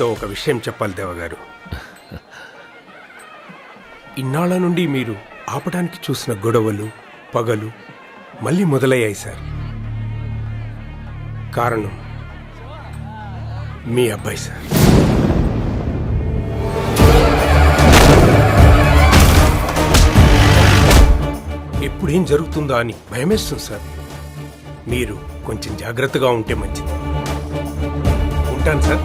మీతో ఒక విషయం చెప్పాలి దేవగారు. ఇన్నాళ్ల నుండి మీరు ఆపడానికి చూసిన గొడవలు పగలు మళ్ళీ మొదలయ్యాయి సార్. కారణం మీ అబ్బాయి సార్. ఎప్పుడేం జరుగుతుందా అని భయమేస్తుంది సార్. మీరు కొంచెం జాగ్రత్తగా ఉంటే మంచిది. ఉంటాను సార్.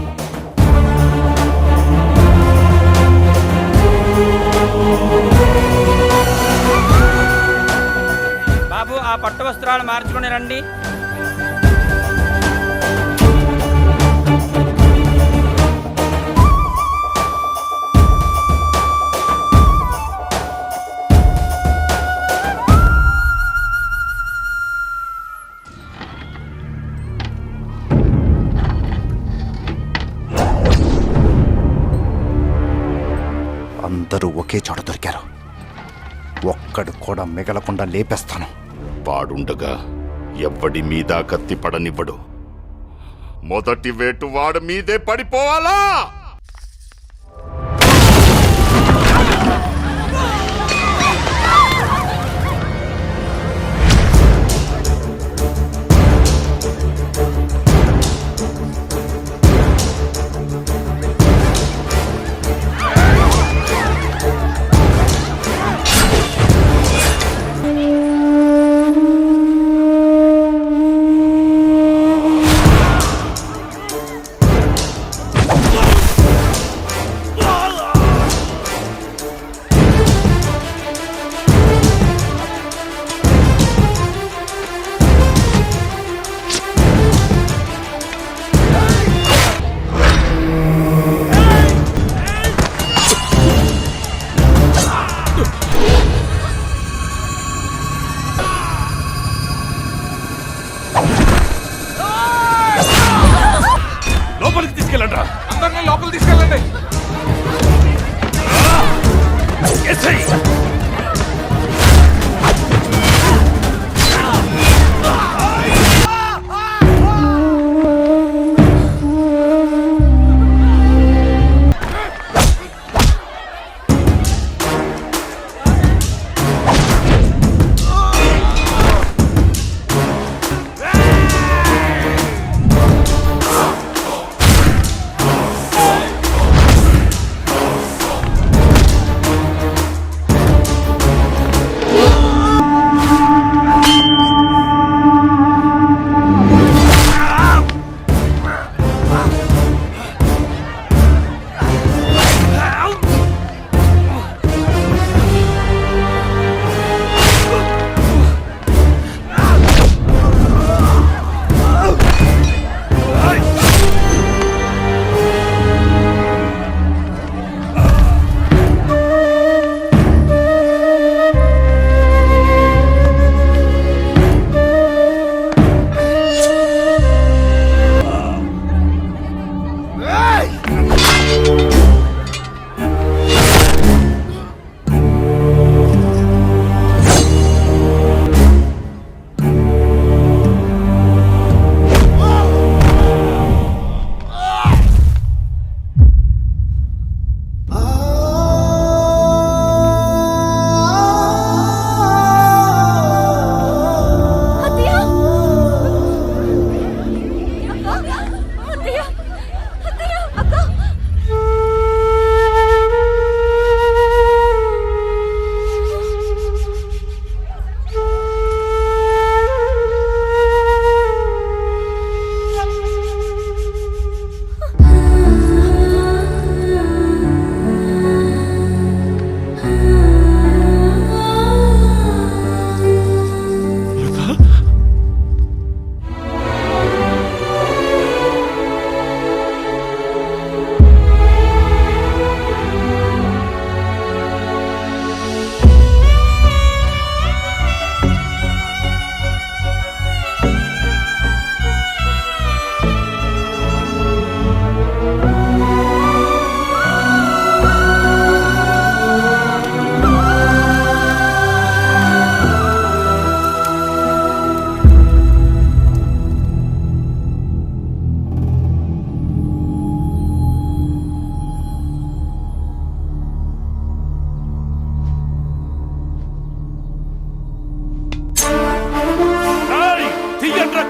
బాబు ఆ పట్టు వస్త్రాలు మార్చుకుని రండి. అందరూ ఒకే చోట దొరికారు. ఒక్కడు కూడా మిగలకుండా లేపేస్తాను. వాడుండగా ఎవ్వడి మీద కత్తి పడనివ్వడు. మొదటి వేటు వాడు మీదే పడిపోవాలా?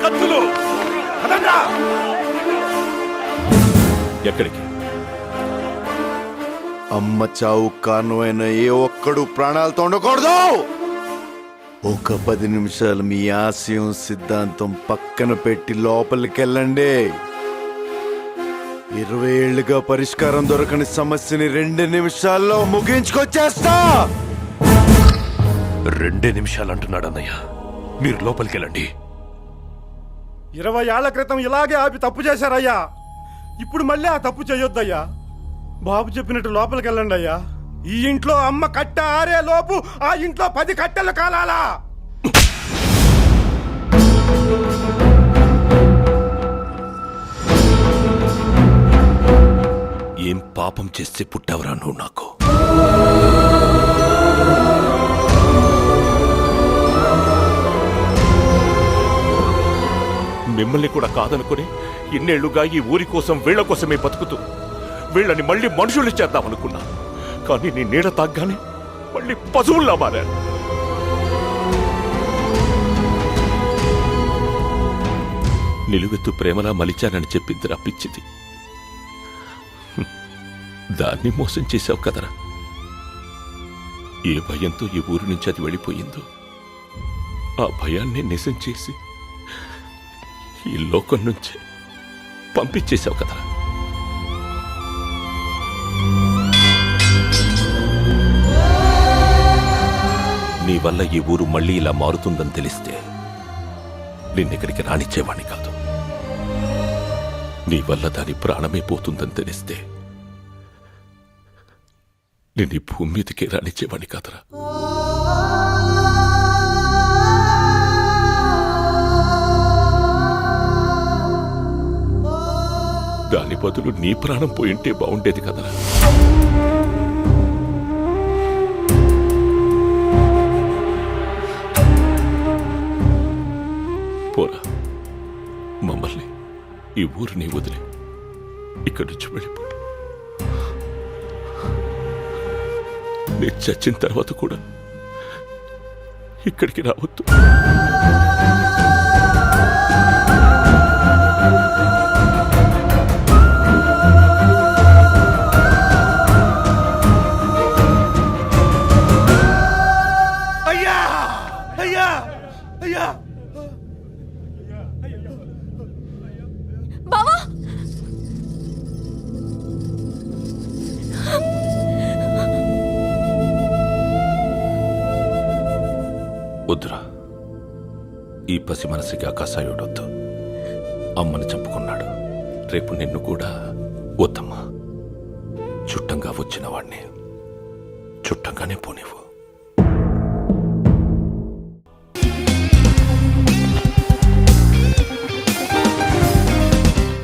కత్తులు పదండ్రా. ఎక్కడికి? అమ్మ చావు కారణమైన ఏ ఒక్కడు ప్రాణాలతో ఉండకూడదు. ఒక 10 నిమిషాలు మీ ఆశయం సిద్ధాంతం పక్కన పెట్టి లోపలికెళ్ళండి. 20 ఏళ్లుగా పరిష్కారం దొరకని సమస్యని 2 నిమిషాల్లో ముగించుకొచ్చేస్తా. 2 నిమిషాలు అంటున్నాడు అన్నయ్య. మీరు లోపలికెళ్ళండి. 20 ఏళ్ల క్రితం ఇలాగే ఆపి తప్పు చేశారయ్యా. ఇప్పుడు మళ్ళీ ఆ తప్పు చేయొద్దయ్యా. బాబు చెప్పినట్టు లోపలికి వెళ్ళండి అయ్యా. ఈ ఇంట్లో అమ్మ కట్ట ఆరే లోపు ఆ ఇంట్లో 10 కట్టెలు కాలాలా? ఏం పాపం చేస్తే పుట్టావురా నువ్వు నాకు? మిమ్మల్ని కూడా కాదనుకుని ఇన్నేళ్లుగా ఈ ఊరి కోసం వీళ్ల కోసమే బతుకుతూ వీళ్ళని మళ్ళీ మనుషులు చేద్దామనుకున్నా. కానీ నీ నీడ తాగ్గానే మళ్ళీ పశువుల్లా మారారు. నిలువెత్తు ప్రేమలా మలిచానని చెప్పింది రప్పించింది. దాన్ని మోసం చేశావు కదరా. ఏ భయంతో ఈ ఊరి నుంచి అది వెళ్ళిపోయిందో ఆ భయాన్ని నిజం చేసి ఈ లోకం నుంచి పంపించేశావు కదరా. నీ వల్ల ఈ ఊరు మళ్ళీ ఇలా మారుతుందని తెలిస్తే నిన్నెక్కడికి రానిచ్చేవాణ్ణి కాదు. నీ వల్ల దాని ప్రాణమే పోతుందని తెలిస్తే నిన్ను ఈ భూమి మీదకే రానిచ్చేవాణ్ణి కాదురా. దాని బదులు నీ ప్రాణం పోయింటే బాగుండేది కదరా. పోరా, మమ్మల్ని ఈ ఊరిని వదిలి ఇక్కడి నుంచి వెళ్ళిపో. నేను చచ్చిన తర్వాత కూడా ఇక్కడికి రావద్దు. అయ్యా అయ్యా అయ్యా బావా వద్దురా. ఈ పసి మనసుకి ఆకాశాయుడొద్దు. అమ్మని చంపుకున్నాడు. రేపు నిన్ను కూడా వద్దమ్మా. చుట్టంగా వచ్చిన వాణ్ణి చుట్టంగానే పోనివ్వు.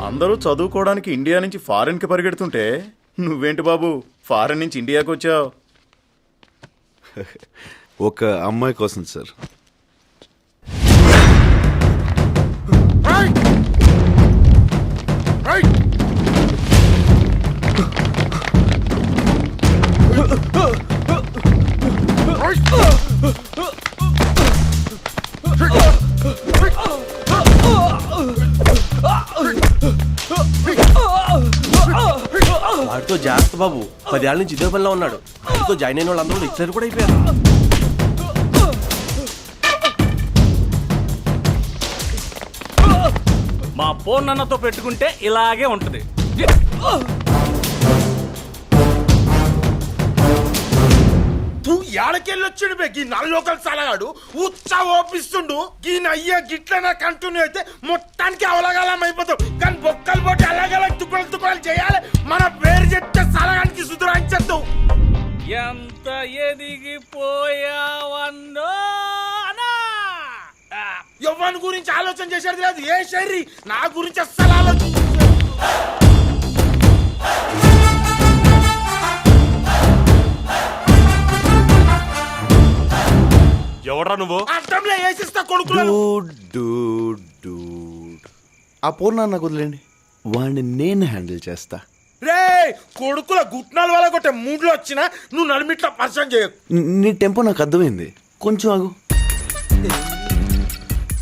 అందరూ చదువుకోవడానికి ఇండియా నుంచి ఫారెన్కి పరిగెడుతుంటే నువ్వేంటి బాబు ఫారెన్ నుంచి ఇండియాకి వచ్చావు? ఒక అమ్మాయి కోసం సార్. వాడితో జాగ్రత్త బాబు. 10 ఏళ్ళ నుంచి ఇదే పనిలో ఉన్నాడు. వాడితో జాయిన్ అయిన వాళ్ళందరూ లెక్చరర్ కూడా అయిపోయారు. మా పోన్నతో పెట్టుకుంటే ఇలాగే ఉంటది. ఏడకెళ్ళొచ్చాడు బే. ఈ నల్లోకలు సలగాడు ఉత్సా ఓపిస్తుండు. ఈ నయ్య గిట్లనే కంటిన్యూ అయితే మొత్తానికి అవలగాలం అయిపోతాం. కానీ బొక్కలు పోటీ అలాగలా తుక్కలు చేయాలి. మన పేరు చెప్తే సలగానికి సుధురాంచేద్దాం. ఎంత ఎదిగిపోయావన్నో అన్నా. యవ్వని గురించి ఆలోచన చేసేది లేదు. ఏ శైరి నా గురించి అస్సలు ఆలోచన. ఎవడ్రా నువ్వు? అర్థంలో వేసిస్తా కొడుకులను. ఆ పూర్ణ నాకు వదిలేండి. వాడిని నేను హ్యాండిల్ చేస్తా. రే కొడుకుల గుట్నాల వల్ల కొట్టే మూడ్లో వచ్చినా నువ్వు నడిమిట్లా పరిచయం చేయకు. నీ టెంపో నాకు అర్థమైంది. కొంచెం ఆగు.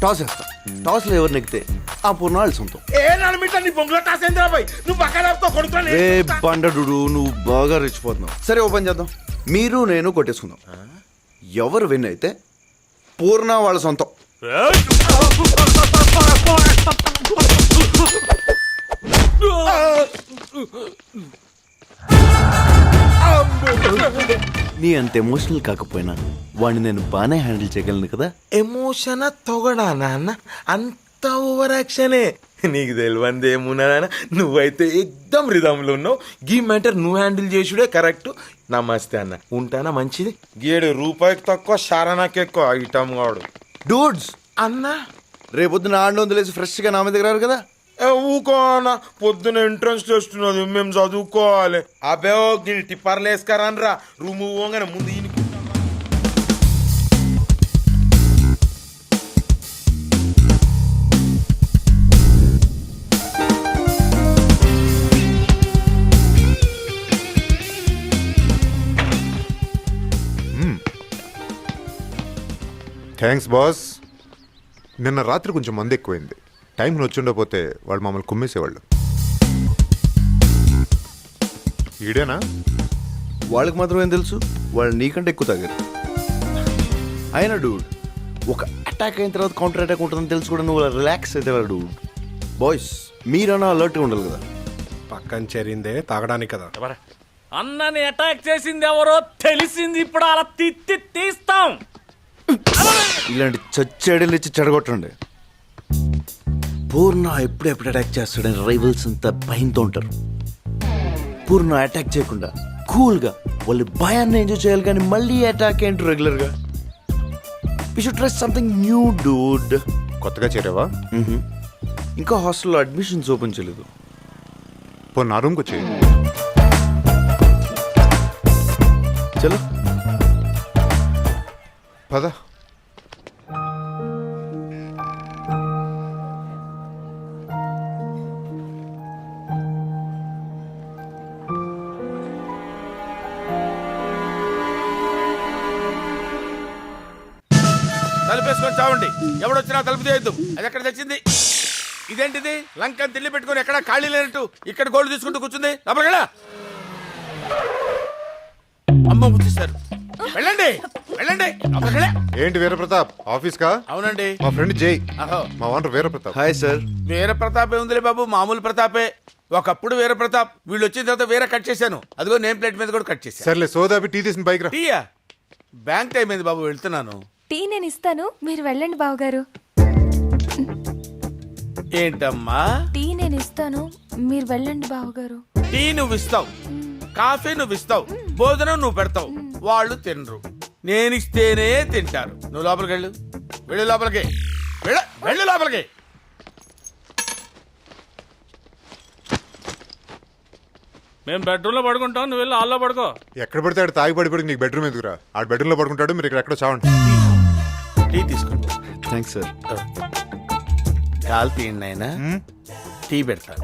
టాస్ వేస్తా. టాస్ లో ఎవరు నెక్కితే ఆ పూర్ణ వాళ్ళ సొంతం. ఏ నలమిట నీ బొంగులో టాసేంద్రా బాయ్, నువ్వు పక్కన కొడుకుని రే బండడు నువ్వు బాగా రెచ్చిపోతున్నావు. సరే ఓపెన్ చేద్దాం, మీరు నేను కొట్టేసుకుందాం. ఎవరు విన్ అయితే పూర్ణ వాళ్ళ సొంతం. నీ అంత ఎమోషనల్ కాకపోయినా వాడిని నేను బాగానే హ్యాండిల్ చేయగలను కదా. ఎమోషన్ తొగడా నాన్న, అంత ఓవర్ యాక్షనే. నీకు తెలియంది ఏమున్నా నాన్న, నువ్వైతే ఎక్దమ్ రిధంలో ఉన్నావు. గీ మ్యాటర్ నువ్వు హ్యాండిల్ చేసుడే కరెక్ట్. నమస్తే అన్న, ఉంటానా మంచిది. గేడు రూపాయికి తక్కువ శారణాకి ఎక్కువ ఐటమ్ కాడు. డూడ్స్ అన్నా రేపొద్దున 600 వేసి ఫ్రెష్గా నా మీద దగ్గర కదా. ఊకో అన్న, పొద్దున ఎంట్రన్స్ టెస్ట్ ఉన్నది, మేము చదువుకోవాలి. అబే టిప్పర్లు వేసుకరాన్రా, రూమ్ పోగానే ముందు ఈయనకి. Thanks boss. నిన్న రాత్రి కొంచెం మంది ఎక్కువైంది. టైం వచ్చుండకపోతే వాళ్ళు మమ్మల్ని కుమ్మేసేవాళ్ళు. ఈడేనా? వాళ్ళకి మాత్రం ఏం తెలుసు, వాళ్ళు నీకంటే ఎక్కువ తాగారు. అయినా డూడ్, ఒక అటాక్ అయిన తర్వాత కౌంటర్ అటాక్ ఉంటుందని తెలుసు కూడా నువ్వు రిలాక్స్ అయితే డూడ్. బాయ్స్ మీరన్నా అలర్ట్గా ఉండాలి కదా. పక్కన చేరిందే తాగడానికి కదా. అన్నని అటాక్ చేసింది ఎవరో తెలిసింది, ఇప్పుడు అలా తీస్తాం. ఇలాంటి చచ్చేడలు ఇచ్చి చెడగొట్టండి. పూర్ణ ఎప్పుడు అటాక్ చేస్తాడని రైవల్స్ అంతా భయంతో ఉంటారు. పూర్ణ అటాక్ చేయకుండా కూల్గా వాళ్ళు భయాన్ని ఎంజాయ్ చేయాలి, కానీ మళ్ళీ అటాక్ ఏంటి రెగ్యులర్గా. We should try something new dude. కొత్తగా చేరావా? ఇంకా హాస్టల్లో అడ్మిషన్స్ ఓపెన్ చేయలేదు. పో నా రూమ్కి వచ్చేయి. చలో పద. తలుపేసుకొని చావండి, ఎవడొచ్చినా తలుపు చేయొద్దు. అది ఎక్కడ తెచ్చింది? ఇదేంటిది? లంకని తిల్లి పెట్టుకుని ఎక్కడ ఖాళీ లేనట్టు ఇక్కడ గోల్డ్ తీసుకుంటూ కూర్చుంది. లోపలికెళ్ళా. అమ్మ ముచ్చిస్తారు. వెళ్ళండి వెళ్ళండి, లోపలికెళ్ళా. ఏంటి వీరప్రతాప్ ఆఫీస్ కా? అవునండి. మా ఫ్రెండ్ జై, అహో, మా owner Veerapratap. Hi sir. Veera ప్రతాపే ఉందిలే బాబు, మామూలు ప్రతాపే. ఒకప్పుడు వీర ప్రతాప్, వీళ్ళు వచ్చిన తర్వాత వేరే కట్ చేశాను. అదిగో నేమ్ ప్లేట్ మీద కూడా కట్ చేశాను. సర్లే సోదాపి టీ తీసిన బైక్ రా. టీయా? బ్యాంక్ టైం అయింది బాబు, వెళ్తున్నాను. టీ నేను ఇస్తాను, మీరు వెళ్ళండి బావగారు. ఏంటమ్మా? టీ నేను ఇస్తాను, మీరు వెళ్ళండి బావగారు. టీ నువ్వు ఇస్తావు, కాఫీ నువ్వు ఇస్తావు, భోజనం నువ్వు పెడతావు, వాళ్ళు తినరు. నేను ఇస్తేనే తింటారు. నువ్వు లోపలికి వెళ్ళు, వెళ్ళు లోపలికి, వెళ్ళు లోపలికి. మేము బెడ్రూమ్ లో పడుకుంటాం, నువ్వు వెళ్ళి హాల్లో పడుకో. ఎక్కడ పడితే ఆడు తాగి పడిపోయి నీకు బెడ్రూమ్ ఎందుకురా? ఆడు బెడ్రూమ్ లో పడుకుంటాడు, మీరు ఇక్కడ ఎక్కడో చావండి. టీ తీసుకోండి. Thanks sir. కాలు తీయండి ఆయన, టీ పెడతా.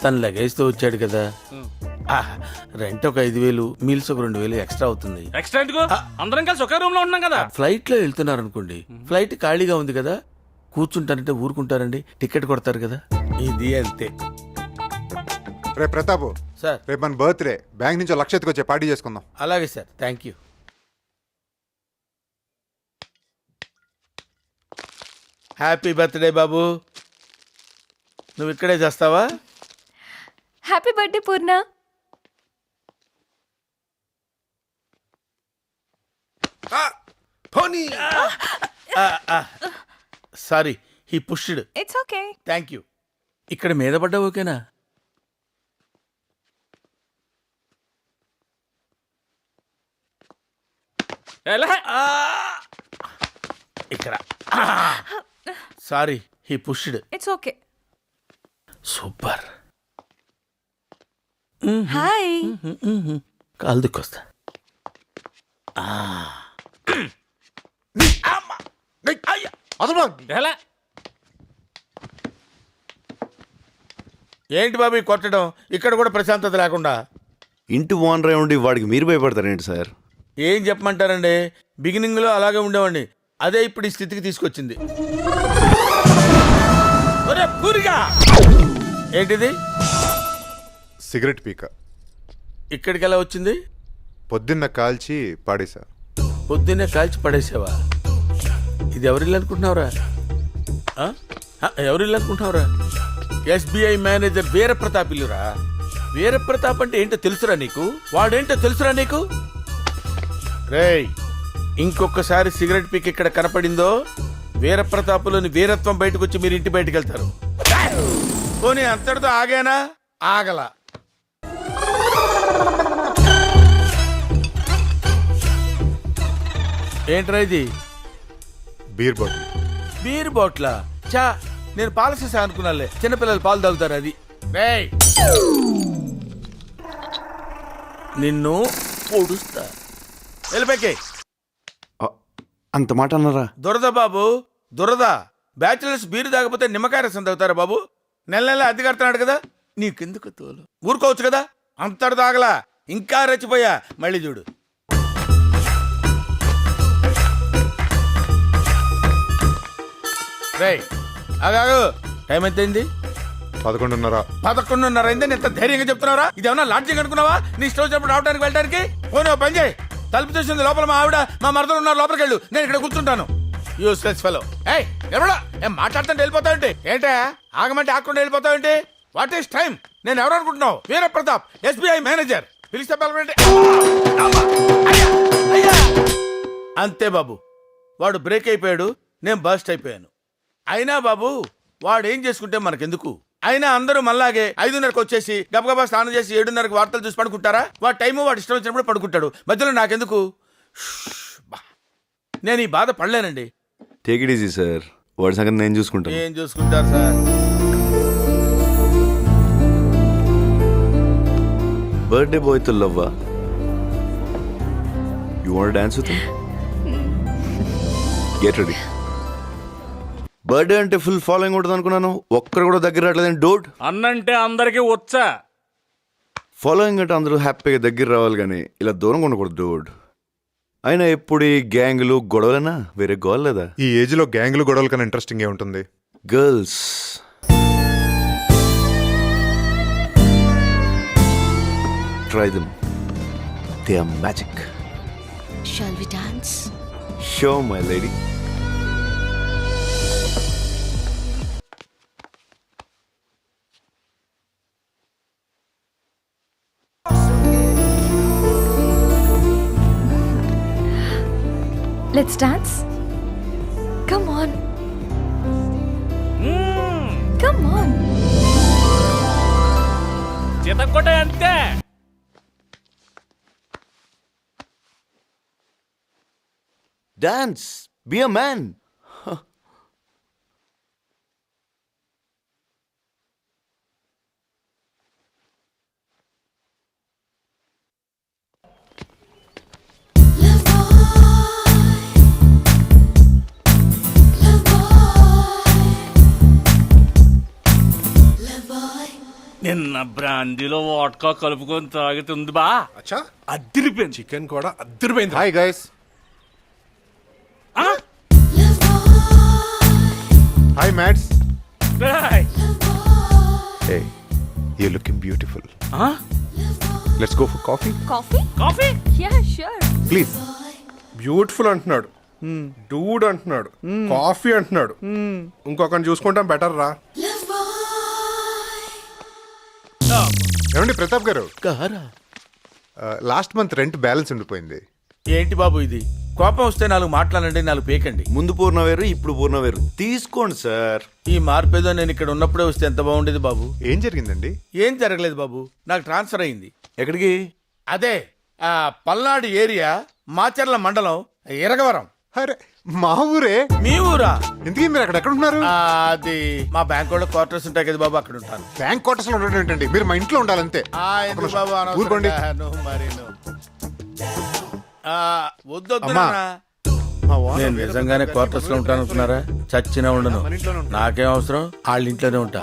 తను లగేజ్తో వచ్చాడు కదా, రెంట్ ఒక 5,000, మీల్స్ ఒక 2,000 ఎక్స్ట్రా అవుతుంది. ఎక్స్ట్రా ఎందుకు? అందరం కలిసి ఒకే రూమ్ లో ఉన్నాం కదా. ఫ్లైట్ లో వెళ్తున్నారు అనుకోండి, ఫ్లైట్ ఖాళీగా ఉంది కదా, కూర్చుంటారంటే ఊరుకుంటారండి, టికెట్ కొడతారు కదా. ఇది అంతే. రే ప్రతాప్ సార్, రేపు మన బర్త్డే, బ్యాంక్ నుంచి 1,00,000 ఎత్తుకొచ్చే పార్టీ చేసుకుందాం. అలాగే sir, thank you. Happy birthday బాబు. నువ్వు ఇక్కడే చేస్తావా? Happy birthday Purna. Sorry, he pushed. It's okay. Thank you. ఇక్కడ మీద పడ్డా ఓకేనా? ఇక్కడ. Sorry, he pushed. It's okay. Super. Hi. కాలు దిక్కొస్తా. ఏంటి బాబు ఈ కొట్టడం? ఇక్కడ కూడా ప్రశాంతత లేకుండా. ఇంటి ఓనర్ ఉండి వాడికి మీరు భయపడతారేంటి సార్? ఏం చెప్పమంటారండి, బిగినింగ్ లో అలాగే ఉండేవాడిని, అదే ఇప్పుడు ఈ స్థితికి తీసుకొచ్చింది. ఒరే పూరిగా, ఏంటిది సిగరెట్ పీక ఇక్కడికి ఎలా వచ్చింది? పొద్దున్న కాల్చి పాడేశా. పొద్దున్నే కాల్చి పడేసావా? ఇది ఎవరిల్లు అనుకుంటున్నావురా? ఆ? ఎవరిల్లు అనుకుంటున్నావురా? ఎస్బీఐ మేనేజర్ వీరప్రతాప్ ఇల్లురా. వీరప్రతాప్ అంటే ఏంటో తెలుసురా నీకు? వాడేంటో తెలుసురా నీకు? రేయ్, ఇంకొకసారి సిగరెట్ పీక్ ఇక్కడ కనపడిందో వీరప్రతాపులోని వీరత్వం బయటకు వచ్చి మీరు ఇంటి బయటకు వెళ్తారు. పోనీ అంతటితో ఆగానా? ఆగల. ఏంట్రా ఇది? Beer bottle. బీర్ బాట్లా? చా, నేను పాల సీసా అనుకున్నాలే, చిన్నపిల్లలు పాలు తాగుతారు అది. రేయ్, నిన్ను పొడుస్తా. వెళ్ళిపోయి. అంత మాట అన్నారా? దురద బాబు, దురద. బ్యాచులర్స్ బీరు తాగకపోతే నిమ్మకాయ రసం తాగుతారా బాబు? నెల నెల అద్దె కడుతున్నాడు కదా, నీకెందుకు తోలు? ఊరుకోవచ్చు కదా. అంతటి తాగలా, ఇంకా రెచ్చిపోయా. మళ్ళీ చూడు. రేయ్, ఆగాగు. టైం ఎంత అయింది? 11:30. 11:30 అయింది. ఎంత ధైర్యంగా చెప్తున్నావురా? ఇది ఏమన్నా లాడ్జింగ్ అనుకున్నావా? నీ స్టోర్ చెప్పి రావడానికి వెళ్ళడానికి? పోనీ పని చేయి, తలుపు చూసింది లోపల మా ఆవిడ మా మరదలు ఉన్నారు, లోపలికి వెళ్ళు, నేను ఇక్కడ కూర్చుంటాను. Useless fellow. ఏయ్ ఎవడా ఏం మాట్లాడుతుంటే వెళ్ళిపోతావేంటి? ఏంటే ఆగమంటే ఆకుండా వెళ్ళిపోతావేంటి? What is time? నేను ఎవరు అనుకుంటున్నావు? Veerapratap, SBI manager. పిలిస్తే పిలవండి. అంతే బాబు, వాడు బ్రేక్ అయిపోయాడు, నేను బస్ట్ అయిపోయాను. అయినా బాబు, వాడు ఏం చేసుకుంటే మనకెందుకు? అయినా అందరూ మళ్ళాగే 5:30కి వచ్చేసి గబగబా స్నానం చేసి 7:30కి వార్తలు చూసి పడుకుంటారా? వాడి టైము వాడు ఇష్టం వచ్చినప్పుడు పడుకుంటాడు. మధ్యలో నాకెందుకు? నేను ఈ బాధ పడలేనండి. టేక్ ఇట్ ఈజీ సార్, వాడి సంగతి నేను చూసుకుంటాను. ఏం చూసుకుంటారు సార్? బర్త్డే బాయ్ తో లవ్వా? You want dance with him? Get ready. Birthday అంటే ఫుల్ ఫాలోయింగ్ ఉంటుంది అనుకున్నాను, ఒక్కరు కూడా దగ్గర రావట్లేదని. డోడ్ అన్నంటే అందరికీ వచ్చా. ఫాలోయింగ్ అంటే అందరూ హ్యాపీగా దగ్గర రావాలి కానీ ఇలా దూరంగా ఉండకూడదు డోడ్. అయినా ఎప్పుడు ఈ గ్యాంగులు గొడవలైనా వేరే గోల్ లేదా? ఈ ఏజ్ లో గ్యాంగ్లు గొడవల కన్నా ఇంట్రెస్టింగ్ ఏ ఉంటుంది? Girls try them, they are magic. Shall we dance? Show my lady. Let's dance. Come on. Come on. చితక్కొట్టే అంతే. Dance, be a man. నిన్న బ్రాందీలో వాట్కా కలుపుకొని తాగుతుంది బా. అచ్చా, అదిరిపోయింది. చికెన్ కూడా అద్దరిపోయింది. Hi guys. ఆ? Hi mates. రేయ్. Hey, you looking beautiful. ఆ? Let's go for coffee Coffee? Coffee? Yeah, sure. Please. Beautiful అంటున్నాడు, డూడ్ అంటున్నాడు, కాఫీ అంటున్నాడు. ఇంకొకరిని చూసుకుంటాం బెటర్ రా. ఏమండి ప్రతాప్ గారు, కహరా. లాస్ట్ మంత్ రెంట్ బ్యాలెన్స్ ఉండిపోయింది. ఏంటి బాబు ఇది? కోపం వస్తే 4 మాట్లాడండి, 4 పేకండి. ముందు పూర్ణ వేరు, ఇప్పుడు పూర్ణ వేరు. తీసుకోండి సార్. ఈ మార్పేదో నేను ఇక్కడ ఉన్నప్పుడే వస్తే ఎంత బాగుండేది బాబు. ఏం జరిగిందండి? ఏం జరగలేదు బాబు, నాకు ట్రాన్స్ఫర్ అయింది. ఎక్కడికి? అదే పల్నాడు ఏరియా, మాచర్ల మండలం, ఇరగవరం. అరే మా ఊరే. మీ ఊరా? ఇంతకీ మీరు అక్కడ ఎక్కడ ఉన్నారు? అది మా బ్యాంక్ వాళ్ళ క్వార్టర్స్ ఉంటాయి కదా బాబు, అక్కడ ఉంటాను. బ్యాంక్ క్వార్టర్స్ లో ఉండడం ఏంటండి? మీరు మా ఇంట్లో ఉండాలంతే. ఎందుకు బాబు ఊరుకోండి. వద్దొద్దు అమ్మా. నాన్న. మా ఓనర్ నేను నిజంగానే క్వార్టర్స్ లో ఉంటాను అనుకున్నారా? చచ్చినా ఉండను. నాకేం అవసరం, వాళ్ళ ఇంట్లోనే ఉంటా.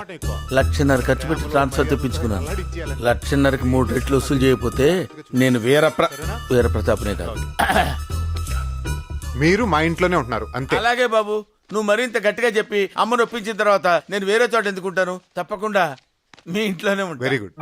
1,50,000 ఖర్చు పెట్టి ట్రాన్స్ఫర్ తెప్పించుకున్నాను. 1,50,000కి 3 రెట్లు వసూలు చేయకపోతే నేను వీరప్రతాప్నే కాదు. మీరు మా ఇంట్లోనే ఉంటున్నారు అంతే. అలాగే బాబు, నువ్వు మరింత గట్టిగా చెప్పి అమ్మను ఒప్పించిన తర్వాత నేను వేరే చోట ఎందుకుంటాను. తప్పకుండా మీ ఇంట్లోనే ఉంటాను. Very good.